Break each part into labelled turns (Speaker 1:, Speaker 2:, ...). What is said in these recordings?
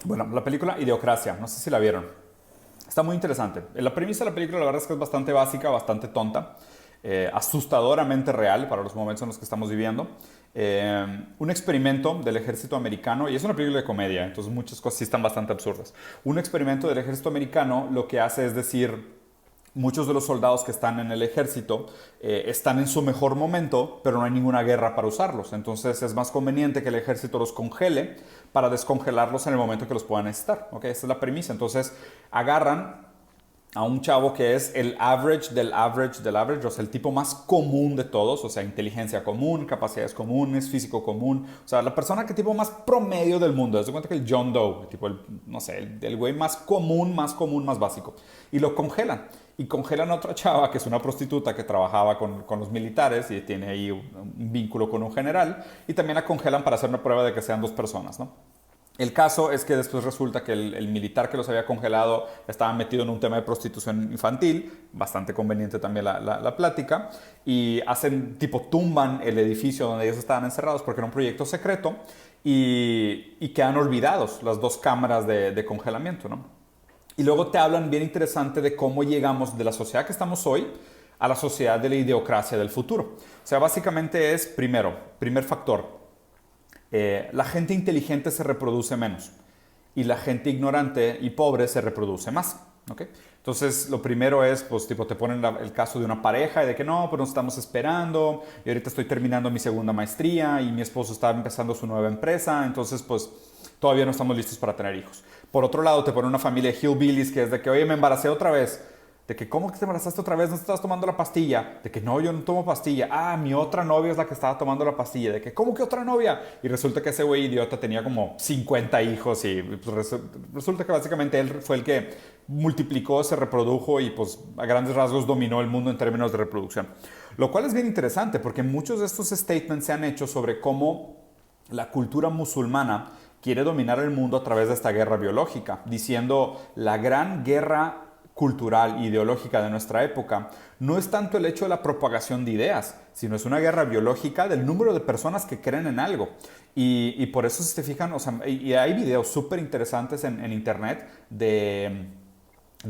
Speaker 1: Bueno, la película Idiocracia, no sé si la vieron. Está muy interesante. La premisa de la película, la verdad es que es bastante básica, bastante tonta, asustadoramente real para los momentos en los que estamos viviendo. Un experimento del ejército americano, y es una película de comedia, entonces muchas cosas sí están bastante absurdas. Un experimento del ejército americano lo que hace es decir, muchos de los soldados que están en el ejército están en su mejor momento, pero no hay ninguna guerra para usarlos. Entonces es más conveniente que el ejército los congele para descongelarlos en el momento que los puedan necesitar. ¿Okay? Esta es la premisa. Entonces agarran a un chavo que es el average del average del average, o sea, el tipo más común de todos, o sea, inteligencia común, capacidades comunes, físico común, o sea, la persona que tipo más promedio del mundo. Haz de cuenta que el John Doe, tipo el, no sé, el güey más común, más básico. Y lo congelan. Y congelan a otra chava que es una prostituta que trabajaba con los militares y tiene ahí un vínculo con un general. Y también la congelan para hacer una prueba de que sean dos personas, ¿no? El caso es que después resulta que el militar que los había congelado estaba metido en un tema de prostitución infantil, bastante conveniente también la plática, y hacen, tipo, tumban el edificio donde ellos estaban encerrados porque era un proyecto secreto y quedan olvidados las dos cámaras de congelamiento, ¿no? Y luego te hablan bien interesante de cómo llegamos de la sociedad que estamos hoy a la sociedad de la idiocracia del futuro. O sea, básicamente es, primero, primer factor, la gente inteligente se reproduce menos y la gente ignorante y pobre se reproduce más. ¿Okay? Entonces, lo primero es, pues, tipo, te ponen el caso de una pareja y de que no, pues nos estamos esperando y ahorita estoy terminando mi segunda maestría y mi esposo está empezando su nueva empresa, entonces, pues, todavía no estamos listos para tener hijos. Por otro lado, te ponen una familia de hillbillies que es de que, oye, me embaracé otra vez. De que, ¿cómo que te embarazaste otra vez? ¿No estás tomando la pastilla? De que, no, yo no tomo pastilla. Ah, mi otra novia es la que estaba tomando la pastilla. De que, ¿cómo que otra novia? Y resulta que ese güey idiota tenía como 50 hijos y pues, resulta que básicamente él fue el que multiplicó, se reprodujo y pues a grandes rasgos dominó el mundo en términos de reproducción. Lo cual es bien interesante porque muchos de estos statements se han hecho sobre cómo la cultura musulmana quiere dominar el mundo a través de esta guerra biológica, diciendo la gran guerra cultural e ideológica de nuestra época no es tanto el hecho de la propagación de ideas, sino es una guerra biológica del número de personas que creen en algo. Y por eso, si te fijan, o sea, y hay videos súper interesantes en internet de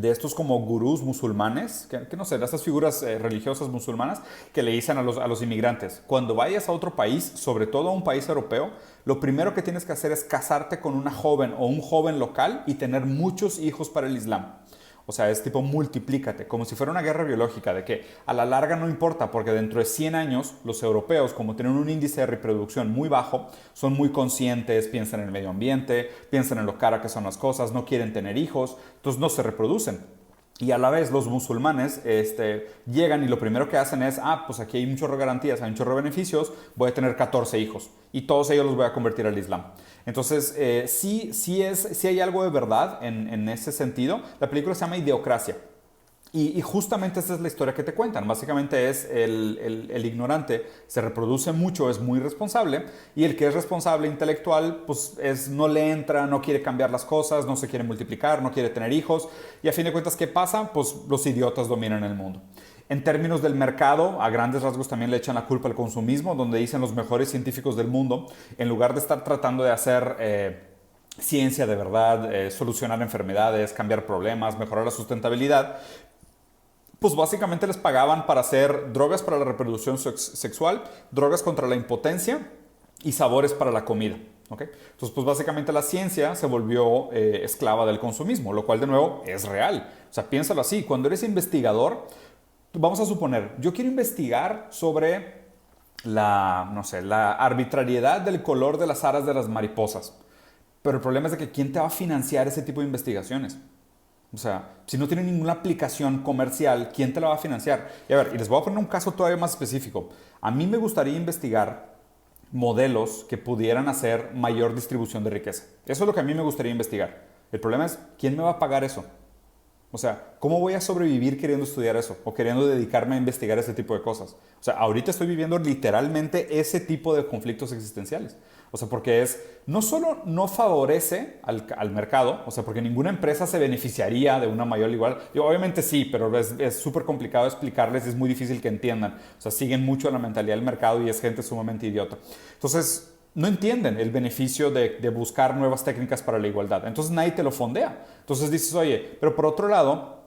Speaker 1: estos como gurús musulmanes, que no sé, de estas figuras religiosas musulmanas que le dicen a los inmigrantes, cuando vayas a otro país, sobre todo a un país europeo, lo primero que tienes que hacer es casarte con una joven o un joven local y tener muchos hijos para el Islam. O sea, es tipo multiplícate, como si fuera una guerra biológica, de que a la larga no importa, porque dentro de 100 años los europeos, como tienen un índice de reproducción muy bajo, son muy conscientes, piensan en el medio ambiente, piensan en lo cara que son las cosas, no quieren tener hijos, entonces no se reproducen. Y a la vez los musulmanes llegan y lo primero que hacen es, pues aquí hay un chorro de garantías, hay un chorro de beneficios, voy a tener 14 hijos y todos ellos los voy a convertir al Islam. Entonces, sí hay algo de verdad en ese sentido. La película se llama Idiocracia. Y justamente esa es la historia que te cuentan. Básicamente es el ignorante se reproduce mucho, es muy responsable, y el que es responsable intelectual, pues no le entra, no quiere cambiar las cosas, no se quiere multiplicar, no quiere tener hijos, y a fin de cuentas, ¿qué pasa? Pues los idiotas dominan el mundo. En términos del mercado, a grandes rasgos también le echan la culpa al consumismo, donde dicen los mejores científicos del mundo, en lugar de estar tratando de hacer ciencia de verdad, solucionar enfermedades, cambiar problemas, mejorar la sustentabilidad, pues básicamente les pagaban para hacer drogas para la reproducción sexual, drogas contra la impotencia y sabores para la comida. ¿Okay? Entonces, pues básicamente la ciencia se volvió esclava del consumismo, lo cual de nuevo es real. O sea, piénsalo así, cuando eres investigador, vamos a suponer, yo quiero investigar sobre no sé, la arbitrariedad del color de las alas de las mariposas. Pero el problema es de que ¿quién te va a financiar ese tipo de investigaciones? O sea, si no tiene ninguna aplicación comercial, ¿quién te la va a financiar? Y a ver, y les voy a poner un caso todavía más específico. A mí me gustaría investigar modelos que pudieran hacer mayor distribución de riqueza. Eso es lo que a mí me gustaría investigar. El problema es, ¿quién me va a pagar eso? O sea, ¿cómo voy a sobrevivir queriendo estudiar eso? O queriendo dedicarme a investigar ese tipo de cosas. O sea, ahorita estoy viviendo literalmente ese tipo de conflictos existenciales. O sea, porque no solo no favorece al mercado, o sea, porque ninguna empresa se beneficiaría de una mayor igual. Obviamente sí, pero es súper complicado explicarles y es muy difícil que entiendan. O sea, siguen mucho la mentalidad del mercado y es gente sumamente idiota. Entonces, no entienden el beneficio de buscar nuevas técnicas para la igualdad. Entonces nadie te lo fondea. Entonces dices, oye, pero por otro lado,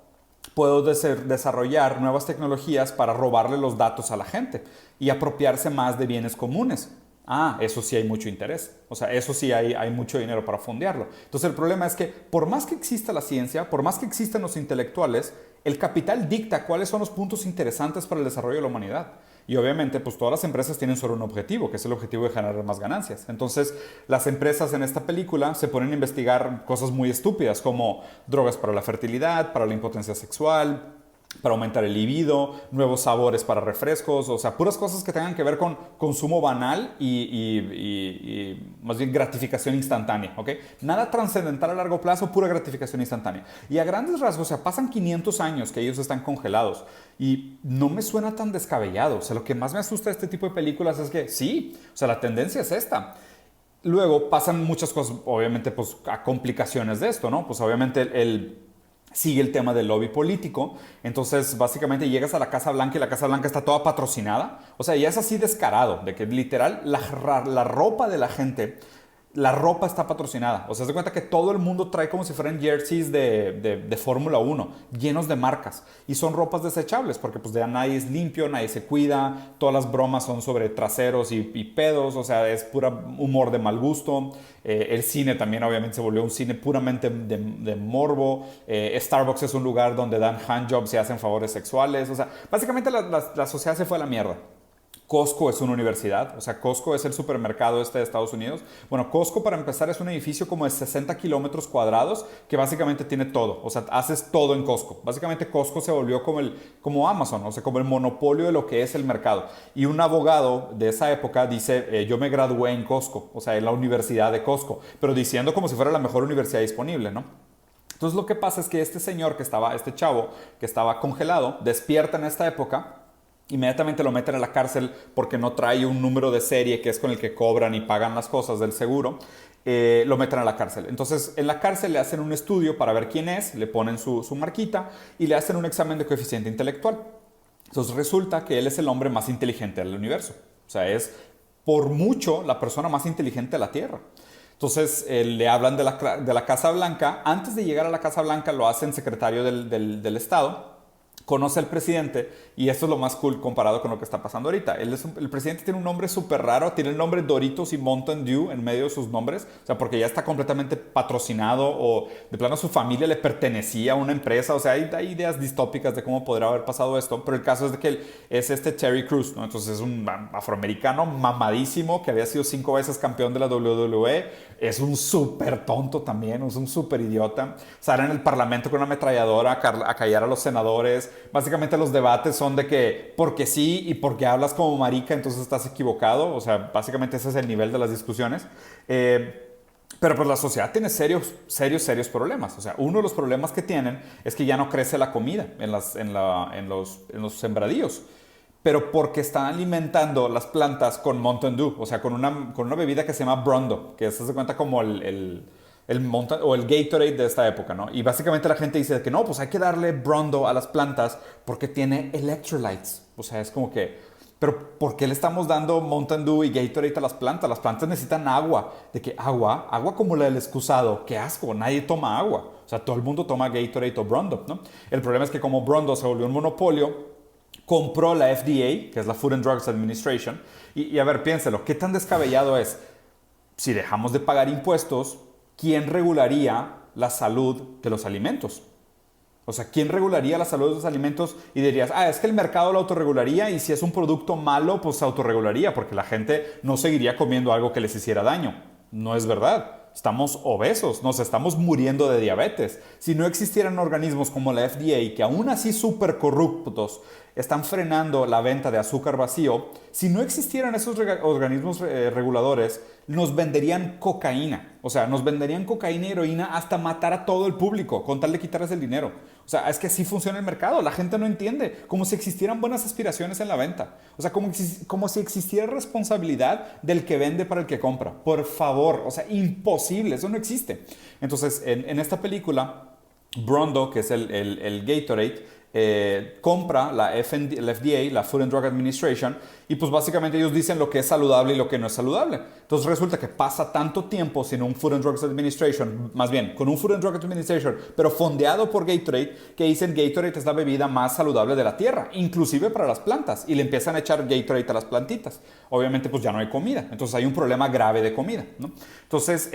Speaker 1: puedo desarrollar nuevas tecnologías para robarle los datos a la gente y apropiarse más de bienes comunes. Ah, eso sí hay mucho interés. O sea, eso sí hay mucho dinero para fondearlo. Entonces el problema es que por más que exista la ciencia, por más que existan los intelectuales, el capital dicta cuáles son los puntos interesantes para el desarrollo de la humanidad. Y obviamente, pues todas las empresas tienen solo un objetivo, que es el objetivo de generar más ganancias. Entonces, las empresas en esta película se ponen a investigar cosas muy estúpidas, como drogas para la fertilidad, para la impotencia sexual, para aumentar el libido, nuevos sabores para refrescos, o sea, puras cosas que tengan que ver con consumo banal y más bien gratificación instantánea, ¿ok? Nada trascendental a largo plazo, pura gratificación instantánea. Y a grandes rasgos, o sea, pasan 500 años que ellos están congelados y no me suena tan descabellado. O sea, lo que más me asusta de este tipo de películas es que sí, o sea, la tendencia es esta. Luego pasan muchas cosas, obviamente, pues a complicaciones de esto, ¿no? Pues obviamente sigue el tema del lobby político. Entonces, básicamente llegas a la Casa Blanca y la Casa Blanca está toda patrocinada. O sea, ya es así descarado, de que literal la ropa de la gente, la ropa está patrocinada. O sea, se cuenta que todo el mundo trae como si fueran jerseys de Fórmula 1, llenos de marcas. Y son ropas desechables, porque pues ya nadie es limpio, nadie se cuida, todas las bromas son sobre traseros y pedos, o sea, es pura humor de mal gusto. El cine también obviamente se volvió un cine puramente de morbo. Starbucks es un lugar donde dan handjobs y hacen favores sexuales. O sea, básicamente la sociedad se fue a la mierda. Costco es una universidad, o sea, Costco es el supermercado de Estados Unidos. Bueno, Costco para empezar es un edificio como de 60 kilómetros cuadrados que básicamente tiene todo, o sea, haces todo en Costco. Básicamente Costco se volvió como Amazon, o sea, como el monopolio de lo que es el mercado. Y un abogado de esa época dice, yo me gradué en Costco, o sea, en la universidad de Costco, pero diciendo como si fuera la mejor universidad disponible, ¿no? Entonces lo que pasa es que este chavo que estaba congelado, despierta en esta época. Inmediatamente lo meten a la cárcel porque no trae un número de serie que es con el que cobran y pagan las cosas del seguro. Lo meten a la cárcel. Entonces, en la cárcel le hacen un estudio para ver quién es, le ponen su marquita y le hacen un examen de coeficiente intelectual. Entonces, resulta que él es el hombre más inteligente del universo. O sea, es por mucho la persona más inteligente de la Tierra. Entonces, le hablan de la Casa Blanca. Antes de llegar a la Casa Blanca, lo hacen secretario del Estado. Conoce al presidente y esto es lo más cool comparado con lo que está pasando ahorita. El presidente tiene un nombre súper raro, tiene el nombre Doritos y Mountain Dew en medio de sus nombres, o sea, porque ya está completamente patrocinado o de plano su familia le pertenecía a una empresa, o sea, hay ideas distópicas de cómo podría haber pasado esto, pero el caso es de que él es Terry Crews, ¿no? Entonces es un afroamericano mamadísimo que había sido 5 veces campeón de la WWE, es un súper tonto también, es un súper idiota, sale en el parlamento con una ametralladora a callar a los senadores. Básicamente los debates son de que porque sí y porque hablas como marica entonces estás equivocado, o sea, básicamente ese es el nivel de las discusiones. Pero pues la sociedad tiene serios problemas. O sea, uno de los problemas que tienen es que ya no crece la comida en los sembradíos. Pero porque están alimentando las plantas con Mountain Dew, o sea, con una bebida que se llama Brondo, que se cuenta como el Gatorade de esta época, ¿no? Y básicamente la gente dice que no, pues hay que darle Brondo a las plantas porque tiene electrolytes. O sea, es como que, pero ¿por qué le estamos dando Mountain Dew y Gatorade a las plantas? Las plantas necesitan agua. ¿De qué agua? Agua como la del excusado. ¡Qué asco! Nadie toma agua. O sea, todo el mundo toma Gatorade o Brondo, ¿no? El problema es que como Brondo se volvió un monopolio, compró la FDA, que es la Food and Drugs Administration, y a ver, piénselo, ¿qué tan descabellado es? Si dejamos de pagar impuestos, ¿quién regularía la salud de los alimentos? O sea, ¿quién regularía la salud de los alimentos? Y dirías, es que el mercado lo autorregularía y si es un producto malo, pues se autorregularía porque la gente no seguiría comiendo algo que les hiciera daño. No es verdad. Estamos obesos, nos estamos muriendo de diabetes. Si no existieran organismos como la FDA, que aún así súper corruptos, están frenando la venta de azúcar vacío, si no existieran esos organismos reguladores, nos venderían cocaína. O sea, nos venderían cocaína y heroína hasta matar a todo el público, con tal de quitarles el dinero. O sea, es que así funciona el mercado. La gente no entiende. Como si existieran buenas aspiraciones en la venta. O sea, como si existiera responsabilidad del que vende para el que compra. Por favor. O sea, imposible. Eso no existe. Entonces, en esta película, Brondo, que es el Gatorade, compra la FDA, la Food and Drug Administration, y pues básicamente ellos dicen lo que es saludable y lo que no es saludable. Entonces resulta que pasa tanto tiempo sin un Food and Drug Administration, más bien con un Food and Drug Administration, pero fondeado por Gatorade, que dicen Gatorade es la bebida más saludable de la tierra, inclusive para las plantas, y le empiezan a echar Gatorade a las plantitas. Obviamente pues ya no hay comida, entonces hay un problema grave de comida, ¿no? Entonces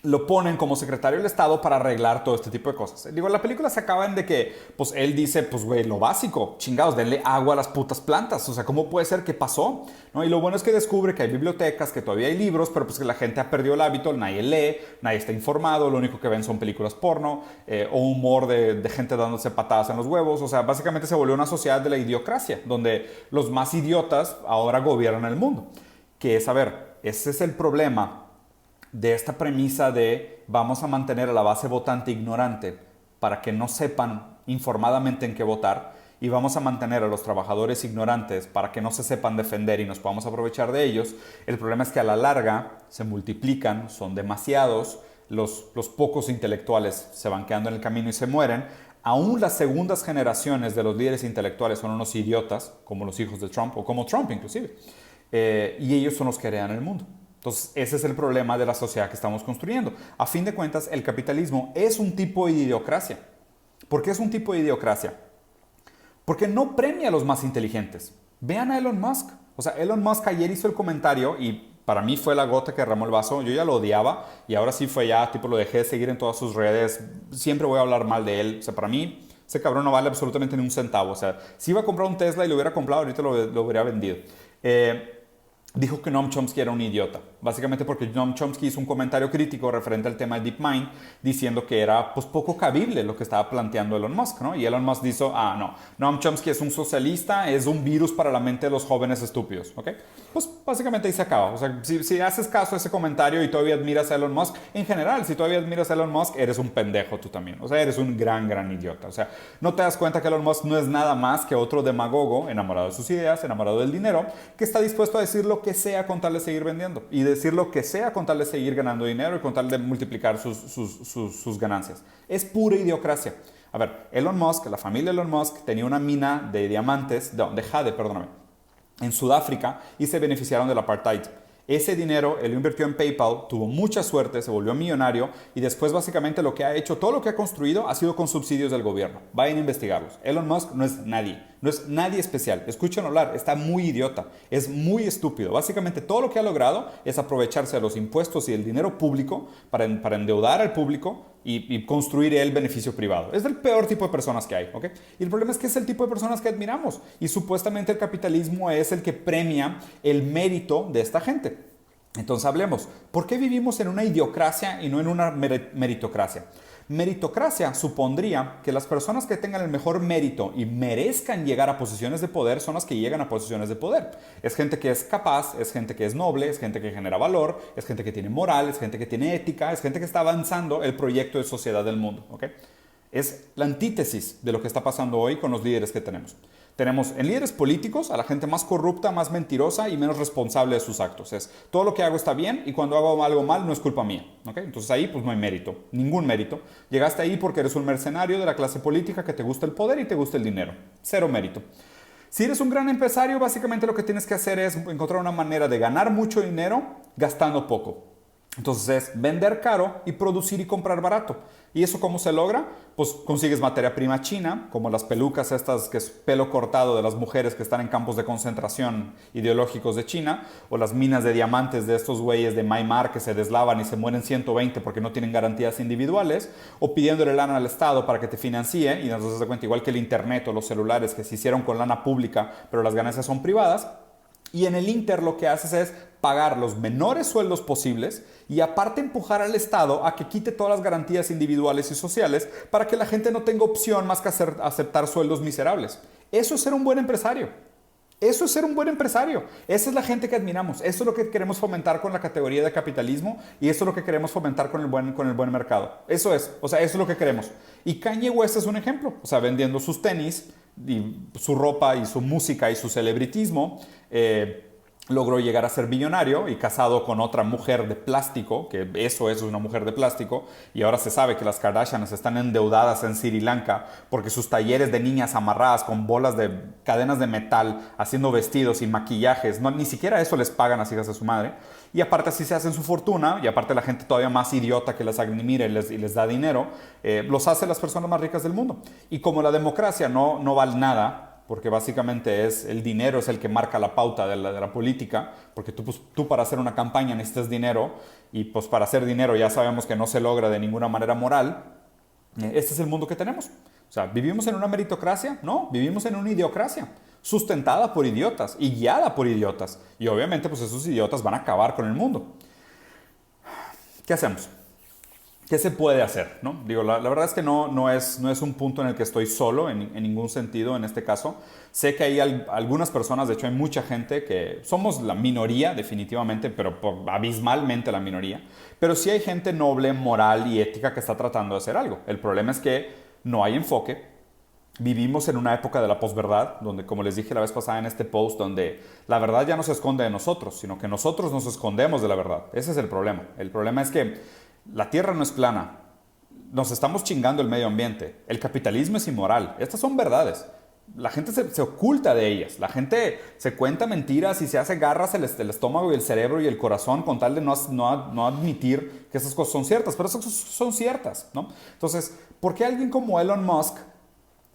Speaker 1: lo ponen como secretario del Estado para arreglar todo este tipo de cosas. Digo, la película se acaba en de que, pues él dice, pues güey, lo básico, chingados, denle agua a las putas plantas. O sea, ¿cómo puede ser que pasó? ¿No? Y lo bueno es que descubre que hay bibliotecas, que todavía hay libros, pero pues que la gente ha perdido el hábito, nadie lee, nadie está informado, lo único que ven son películas porno o humor de gente dándose patadas en los huevos. O sea, básicamente se volvió una sociedad de la idiocracia, donde los más idiotas ahora gobiernan el mundo. Que es, a ver, ese es el problema de esta premisa de vamos a mantener a la base votante ignorante para que no sepan informadamente en qué votar, y vamos a mantener a los trabajadores ignorantes para que no se sepan defender y nos podamos aprovechar de ellos. El problema es que a la larga se multiplican, son demasiados, los pocos intelectuales se van quedando en el camino y se mueren. Aún las segundas generaciones de los líderes intelectuales son unos idiotas, como los hijos de Trump, o como Trump inclusive, y ellos son los que heredan el mundo. Entonces, ese es el problema de la sociedad que estamos construyendo. A fin de cuentas, el capitalismo es un tipo de idiocracia. ¿Por qué es un tipo de idiocracia? Porque no premia a los más inteligentes. Vean a Elon Musk. O sea, Elon Musk ayer hizo el comentario y para mí fue la gota que derramó el vaso. Yo ya lo odiaba y ahora sí fue ya, tipo, lo dejé de seguir en todas sus redes. Siempre voy a hablar mal de él. O sea, para mí, ese cabrón no vale absolutamente ni un centavo. O sea, si iba a comprar un Tesla y lo hubiera comprado, ahorita lo hubiera vendido. Dijo que Noam Chomsky era un idiota, básicamente porque Noam Chomsky hizo un comentario crítico referente al tema de DeepMind, diciendo que era pues poco cabible lo que estaba planteando Elon Musk, ¿no? Y Elon Musk dijo, no, Noam Chomsky es un socialista, es un virus para la mente de los jóvenes estúpidos, ¿ok? Pues básicamente ahí se acaba. O sea, si haces caso a ese comentario y todavía admiras a Elon Musk, en general, si todavía admiras a Elon Musk, eres un pendejo tú también, o sea, eres un gran idiota. O sea, no te das cuenta que Elon Musk no es nada más que otro demagogo, enamorado de sus ideas, enamorado del dinero, que está dispuesto a decir lo que sea con tal de seguir vendiendo y decir lo que sea con tal de seguir ganando dinero y con tal de multiplicar sus ganancias. Es pura idiocracia. A ver, Elon Musk, la familia Elon Musk tenía una mina de diamantes, no, de jade, perdóname, en Sudáfrica y se beneficiaron del apartheid. Ese dinero él lo invirtió en PayPal, tuvo mucha suerte, se volvió millonario y después básicamente lo que ha hecho, todo lo que ha construido ha sido con subsidios del gobierno. Vayan a investigarlos. Elon Musk no es nadie especial. Escuchen hablar, está muy idiota, es muy estúpido. Básicamente todo lo que ha logrado es aprovecharse de los impuestos y el dinero público para endeudar al público y construir el beneficio privado. Es el peor tipo de personas que hay, ¿ok? Y el problema es que es el tipo de personas que admiramos y supuestamente el capitalismo es el que premia el mérito de esta gente. Entonces hablemos, ¿por qué vivimos en una idiocracia y no en una meritocracia? Meritocracia supondría que las personas que tengan el mejor mérito y merezcan llegar a posiciones de poder son las que llegan a posiciones de poder. Es gente que es capaz, es gente que es noble, es gente que genera valor, es gente que tiene moral, es gente que tiene ética, es gente que está avanzando el proyecto de sociedad del mundo, ¿ok? Es la antítesis de lo que está pasando hoy con los líderes que tenemos. Tenemos en líderes políticos a la gente más corrupta, más mentirosa y menos responsable de sus actos. Es todo lo que hago está bien y cuando hago algo mal no es culpa mía. ¿Okay? Entonces ahí pues no hay mérito, ningún mérito. Llegaste ahí porque eres un mercenario de la clase política que te gusta el poder y te gusta el dinero. Cero mérito. Si eres un gran empresario, básicamente lo que tienes que hacer es encontrar una manera de ganar mucho dinero gastando poco. Entonces es vender caro y producir y comprar barato. ¿Y eso cómo se logra? Pues consigues materia prima china, como las pelucas estas que es pelo cortado de las mujeres que están en campos de concentración ideológicos de China, o las minas de diamantes de estos güeyes de Myanmar que se deslavan y se mueren 120 porque no tienen garantías individuales, o pidiéndole lana al Estado para que te financie, y nos das cuenta igual que el internet o los celulares que se hicieron con lana pública, pero las ganancias son privadas. Y en el Inter lo que haces es pagar los menores sueldos posibles y aparte empujar al Estado a que quite todas las garantías individuales y sociales para que la gente no tenga opción más que aceptar sueldos miserables. Eso es ser un buen empresario. Eso es ser un buen empresario. Esa es la gente que admiramos. Eso es lo que queremos fomentar con la categoría de capitalismo y eso es lo que queremos fomentar con el buen mercado. Eso es. O sea, eso es lo que queremos. Y Kanye West es un ejemplo. O sea, vendiendo sus tenis, y su ropa y su música y su celebritismo, logró llegar a ser billonario y casado con otra mujer de plástico, que eso es una mujer de plástico, y ahora se sabe que las Kardashians están endeudadas en Sri Lanka porque sus talleres de niñas amarradas con bolas de cadenas de metal, haciendo vestidos y maquillajes, no, ni siquiera eso les pagan a las hijas de su madre, y aparte así se hacen su fortuna, y aparte la gente todavía más idiota que las admira y les da dinero, los hace las personas más ricas del mundo. Y como la democracia no vale nada, porque básicamente el dinero es el que marca la pauta de la política, porque tú para hacer una campaña necesitas dinero, y pues para hacer dinero ya sabemos que no se logra de ninguna manera moral. Este es el mundo que tenemos. O sea, ¿vivimos en una meritocracia? No, vivimos en una idiocracia, sustentada por idiotas y guiada por idiotas. Y obviamente pues esos idiotas van a acabar con el mundo. ¿Qué hacemos? ¿Qué se puede hacer? ¿No? Digo, la verdad es que no es un punto en el que estoy solo en ningún sentido en este caso. Sé que hay algunas personas, de hecho hay mucha gente que somos la minoría definitivamente, pero abismalmente la minoría. Pero sí hay gente noble, moral y ética que está tratando de hacer algo. El problema es que no hay enfoque. Vivimos en una época de la posverdad, donde, como les dije la vez pasada en este post, donde la verdad ya no se esconde de nosotros, sino que nosotros nos escondemos de la verdad. Ese es el problema. El problema es que la Tierra no es plana. Nos estamos chingando el medio ambiente. El capitalismo es inmoral. Estas son verdades. La gente se oculta de ellas. La gente se cuenta mentiras y se hace garras el estómago y el cerebro y el corazón con tal de no admitir que esas cosas son ciertas. Pero esas cosas son ciertas, ¿no? Entonces, ¿por qué alguien como Elon Musk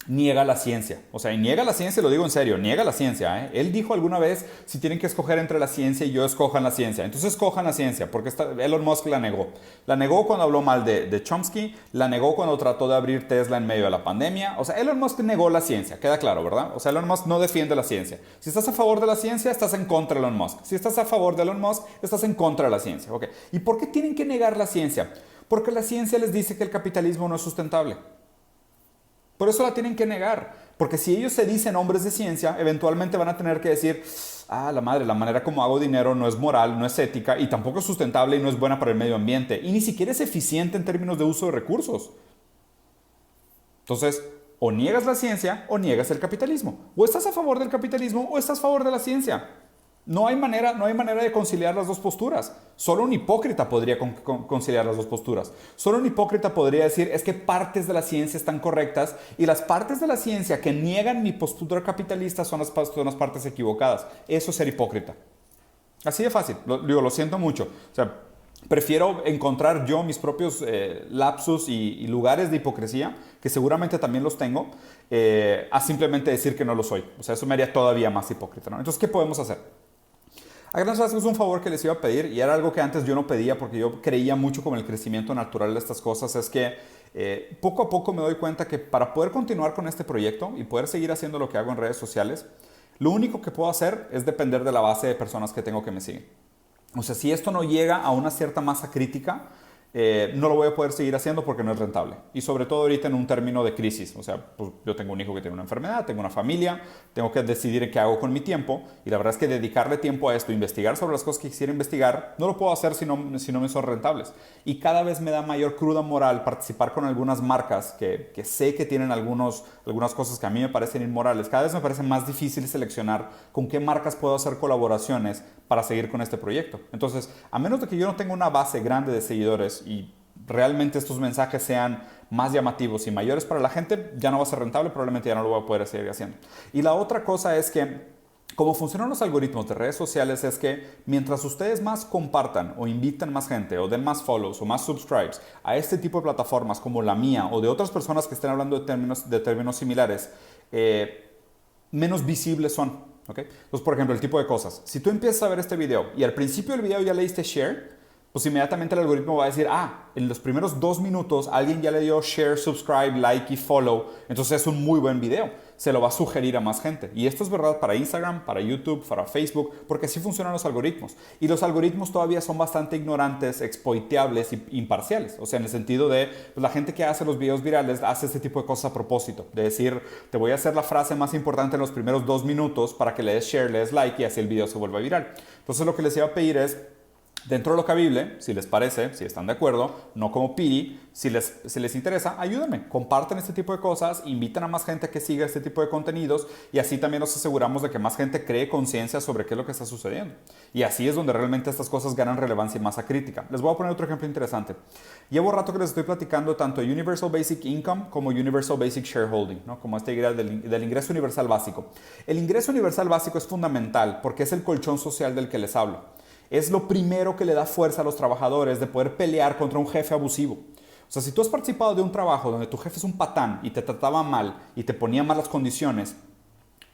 Speaker 1: niega la ciencia? O sea, y niega la ciencia, lo digo en serio, niega la ciencia, ¿eh? Él dijo alguna vez, si tienen que escoger entre la ciencia y yo, escojan la ciencia. Entonces escojan la ciencia, porque Elon Musk la negó. La negó cuando habló mal de Chomsky, la negó cuando trató de abrir Tesla en medio de la pandemia. O sea, Elon Musk negó la ciencia, queda claro, ¿verdad? O sea, Elon Musk no defiende la ciencia. Si estás a favor de la ciencia, estás en contra de Elon Musk. Si estás a favor de Elon Musk, estás en contra de la ciencia. Okay. ¿Y por qué tienen que negar la ciencia? Porque la ciencia les dice que el capitalismo no es sustentable. Por eso la tienen que negar, porque si ellos se dicen hombres de ciencia, eventualmente van a tener que decir, la manera como hago dinero no es moral, no es ética y tampoco es sustentable y no es buena para el medio ambiente y ni siquiera es eficiente en términos de uso de recursos. Entonces, o niegas la ciencia o niegas el capitalismo. O estás a favor del capitalismo o estás a favor de la ciencia. No hay manera de conciliar las dos posturas. Solo un hipócrita podría conciliar las dos posturas. Solo un hipócrita podría decir, es que partes de la ciencia están correctas y las partes de la ciencia que niegan mi postura capitalista son las partes equivocadas. Eso es ser hipócrita. Así de fácil. Lo siento mucho. O sea, prefiero encontrar yo mis propios lapsus y lugares de hipocresía, que seguramente también los tengo, a simplemente decir que no lo soy. O sea, eso me haría todavía más hipócrita, ¿no? Entonces, ¿qué podemos hacer? A grandes rasgos, un favor que les iba a pedir, y era algo que antes yo no pedía porque yo creía mucho con el crecimiento natural de estas cosas, es que poco a poco me doy cuenta que para poder continuar con este proyecto y poder seguir haciendo lo que hago en redes sociales, lo único que puedo hacer es depender de la base de personas que tengo que me siguen. O sea, si esto no llega a una cierta masa crítica, no lo voy a poder seguir haciendo porque no es rentable. Y sobre todo ahorita en un término de crisis. O sea, pues yo tengo un hijo que tiene una enfermedad, tengo una familia, tengo que decidir qué hago con mi tiempo. Y la verdad es que dedicarle tiempo a esto, investigar sobre las cosas que quisiera investigar, no lo puedo hacer si no me son rentables. Y cada vez me da mayor cruda moral participar con algunas marcas que sé que tienen algunas cosas que a mí me parecen inmorales. Cada vez me parece más difícil seleccionar con qué marcas puedo hacer colaboraciones para seguir con este proyecto. Entonces, a menos de que yo no tenga una base grande de seguidores y realmente estos mensajes sean más llamativos y mayores para la gente, ya no va a ser rentable, probablemente ya no lo voy a poder seguir haciendo. Y la otra cosa es que, como funcionan los algoritmos de redes sociales, es que mientras ustedes más compartan o inviten más gente o den más follows o más subscribes a este tipo de plataformas como la mía o de otras personas que estén hablando de términos similares, menos visibles son. ¿Okay? Entonces, por ejemplo, el tipo de cosas. Si tú empiezas a ver este video y al principio del video ya le diste share, pues inmediatamente el algoritmo va a decir, en los primeros 2 minutos alguien ya le dio share, subscribe, like y follow, entonces es un muy buen video. Se lo va a sugerir a más gente. Y esto es verdad para Instagram, para YouTube, para Facebook, porque así funcionan los algoritmos. Y los algoritmos todavía son bastante ignorantes, exploitables e imparciales. O sea, en el sentido de, pues, la gente que hace los videos virales hace este tipo de cosas a propósito. De decir, te voy a hacer la frase más importante en los primeros 2 minutos para que le des share, le des like y así el video se vuelva viral. Entonces lo que les iba a pedir es, Dentro de lo cabible, si les parece, si están de acuerdo, no como piri, si les interesa, ayúdenme, comparten este tipo de cosas, inviten a más gente a que siga este tipo de contenidos y así también nos aseguramos de que más gente cree conciencia sobre qué es lo que está sucediendo. Y así es donde realmente estas cosas ganan relevancia y masa crítica. Les voy a poner otro ejemplo interesante. Llevo rato que les estoy platicando tanto de Universal Basic Income como Universal Basic Shareholding, ¿no? Como esta idea del ingreso universal básico. El ingreso universal básico es fundamental porque es el colchón social del que les hablo. Es lo primero que le da fuerza a los trabajadores de poder pelear contra un jefe abusivo. O sea, si tú has participado de un trabajo donde tu jefe es un patán y te trataba mal y te ponía malas condiciones,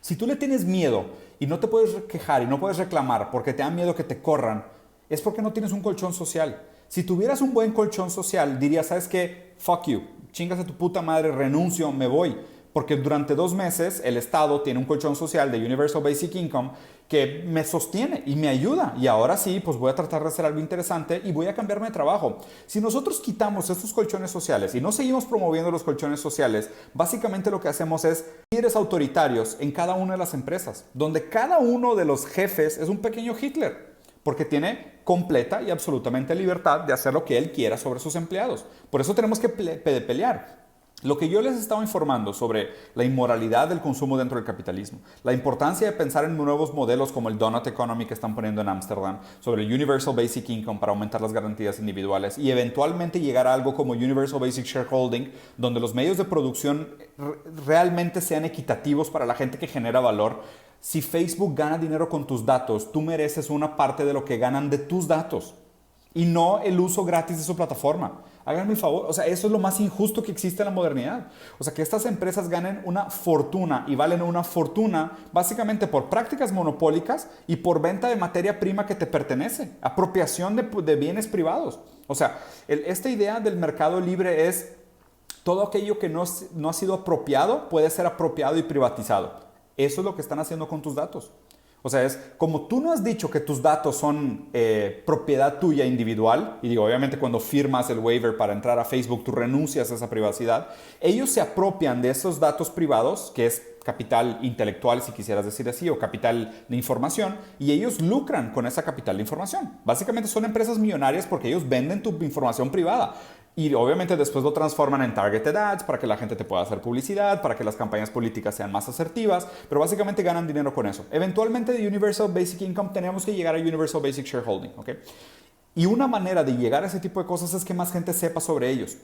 Speaker 1: si tú le tienes miedo y no te puedes quejar y no puedes reclamar porque te da miedo que te corran, es porque no tienes un colchón social. Si tuvieras un buen colchón social, dirías, ¿sabes qué? Fuck you, chingas a tu puta madre, renuncio, me voy. Porque durante 2 meses el Estado tiene un colchón social de Universal Basic Income que me sostiene y me ayuda. Y ahora sí, pues voy a tratar de hacer algo interesante y voy a cambiarme de trabajo. Si nosotros quitamos estos colchones sociales y no seguimos promoviendo los colchones sociales, básicamente lo que hacemos es líderes autoritarios en cada una de las empresas, donde cada uno de los jefes es un pequeño Hitler. Porque tiene completa y absolutamente libertad de hacer lo que él quiera sobre sus empleados. Por eso tenemos que pelear. Lo que yo les estaba informando sobre la inmoralidad del consumo dentro del capitalismo, la importancia de pensar en nuevos modelos como el Donut Economy que están poniendo en Ámsterdam, sobre el Universal Basic Income para aumentar las garantías individuales y eventualmente llegar a algo como Universal Basic Shareholding, donde los medios de producción realmente sean equitativos para la gente que genera valor. Si Facebook gana dinero con tus datos, tú mereces una parte de lo que ganan de tus datos y no el uso gratis de su plataforma. Háganme el favor, o sea, eso es lo más injusto que existe en la modernidad. O sea, que estas empresas ganen una fortuna y valen una fortuna básicamente por prácticas monopólicas y por venta de materia prima que te pertenece, apropiación de bienes privados. O sea, esta idea del mercado libre es todo aquello que no ha sido apropiado puede ser apropiado y privatizado. Eso es lo que están haciendo con tus datos. O sea, es como tú no has dicho que tus datos son propiedad tuya individual, y digo, obviamente cuando firmas el waiver para entrar a Facebook, tú renuncias a esa privacidad, ellos se apropian de esos datos privados, que es capital intelectual, si quisieras decir así, o capital de información, y ellos lucran con esa capital de información. Básicamente son empresas millonarias porque ellos venden tu información privada. Y obviamente después lo transforman en targeted ads para que la gente te pueda hacer publicidad, para que las campañas políticas sean más asertivas, pero básicamente ganan dinero con eso. Eventualmente de Universal Basic Income tenemos que llegar a Universal Basic Shareholding, ¿ok? Y una manera de llegar a ese tipo de cosas es que más gente sepa sobre ellos.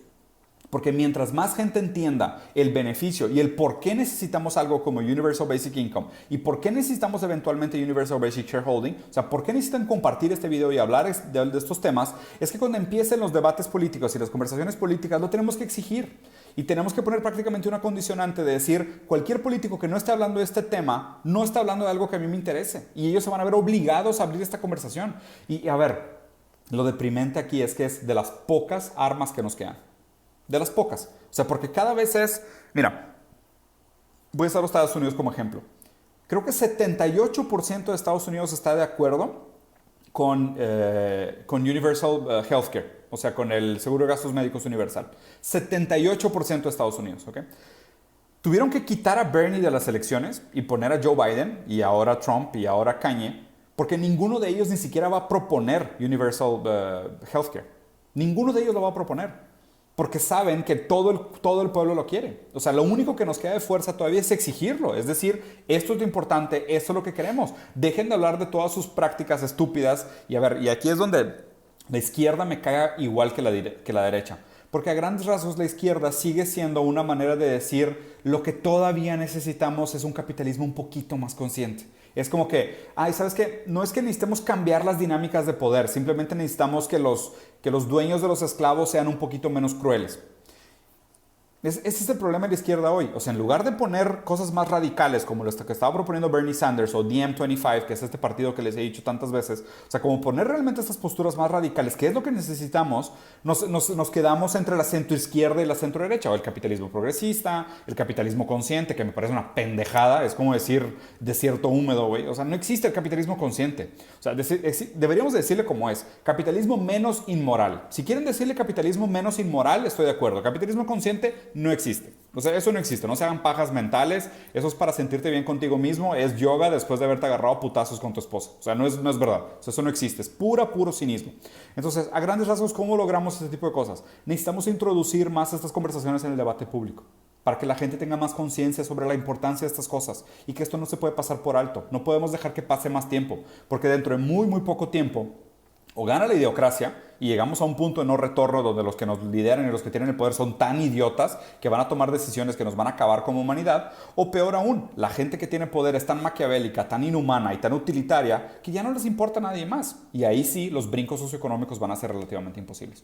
Speaker 1: Porque mientras más gente entienda el beneficio y el por qué necesitamos algo como Universal Basic Income y por qué necesitamos eventualmente Universal Basic Shareholding, o sea, por qué necesitan compartir este video y hablar de estos temas, es que cuando empiecen los debates políticos y las conversaciones políticas lo tenemos que exigir. Y tenemos que poner prácticamente una condicionante de decir, cualquier político que no esté hablando de este tema, no está hablando de algo que a mí me interese. Y ellos se van a ver obligados a abrir esta conversación. Y a ver, lo deprimente aquí es que es de las pocas armas que nos quedan. De las pocas. O sea, porque cada vez es... Mira, voy a usar los Estados Unidos como ejemplo. Creo que 78% de Estados Unidos está de acuerdo con Universal Healthcare, o sea, con el seguro de gastos médicos universal. 78% de Estados Unidos, ¿ok? Tuvieron que quitar a Bernie de las elecciones y poner a Joe Biden y ahora Trump y ahora Kanye, porque ninguno de ellos ni siquiera va a proponer Universal Healthcare. Ninguno de ellos lo va a proponer. Porque saben que todo el pueblo lo quiere. O sea, lo único que nos queda de fuerza todavía es exigirlo. Es decir, esto es lo importante, esto es lo que queremos. Dejen de hablar de todas sus prácticas estúpidas. Y a ver, y aquí es donde la izquierda me caga igual que la derecha. Porque a grandes rasgos la izquierda sigue siendo una manera de decir lo que todavía necesitamos es un capitalismo un poquito más consciente. Es como que, ¿sabes qué? No es que necesitemos cambiar las dinámicas de poder, simplemente necesitamos que los dueños de los esclavos sean un poquito menos crueles. Ese es el problema de la izquierda hoy. O sea, en lugar de poner cosas más radicales como lo que estaba proponiendo Bernie Sanders o DiEM25, que es este partido que les he dicho tantas veces, o sea, como poner realmente estas posturas más radicales, que es lo que necesitamos, nos quedamos entre la centroizquierda y la centroderecha, o el capitalismo progresista, el capitalismo consciente, que me parece una pendejada, es como decir desierto húmedo, güey. O sea, no existe el capitalismo consciente. O sea, deberíamos decirle como es, capitalismo menos inmoral. Si quieren decirle capitalismo menos inmoral, estoy de acuerdo. Capitalismo consciente, no existe. O sea, eso no existe, no se hagan pajas mentales, eso es para sentirte bien contigo mismo, es yoga después de haberte agarrado a putazos con tu esposa. O sea, no es verdad, o sea, eso no existe, es puro cinismo. Entonces, a grandes rasgos, ¿cómo logramos este tipo de cosas? Necesitamos introducir más estas conversaciones en el debate público, para que la gente tenga más conciencia sobre la importancia de estas cosas y que esto no se puede pasar por alto. No podemos dejar que pase más tiempo, porque dentro de muy poco tiempo o gana la idiocracia y llegamos a un punto de no retorno donde los que nos lideran y los que tienen el poder son tan idiotas que van a tomar decisiones que nos van a acabar como humanidad, o peor aún, la gente que tiene poder es tan maquiavélica, tan inhumana y tan utilitaria que ya no les importa a nadie más. Y ahí sí los brincos socioeconómicos van a ser relativamente imposibles.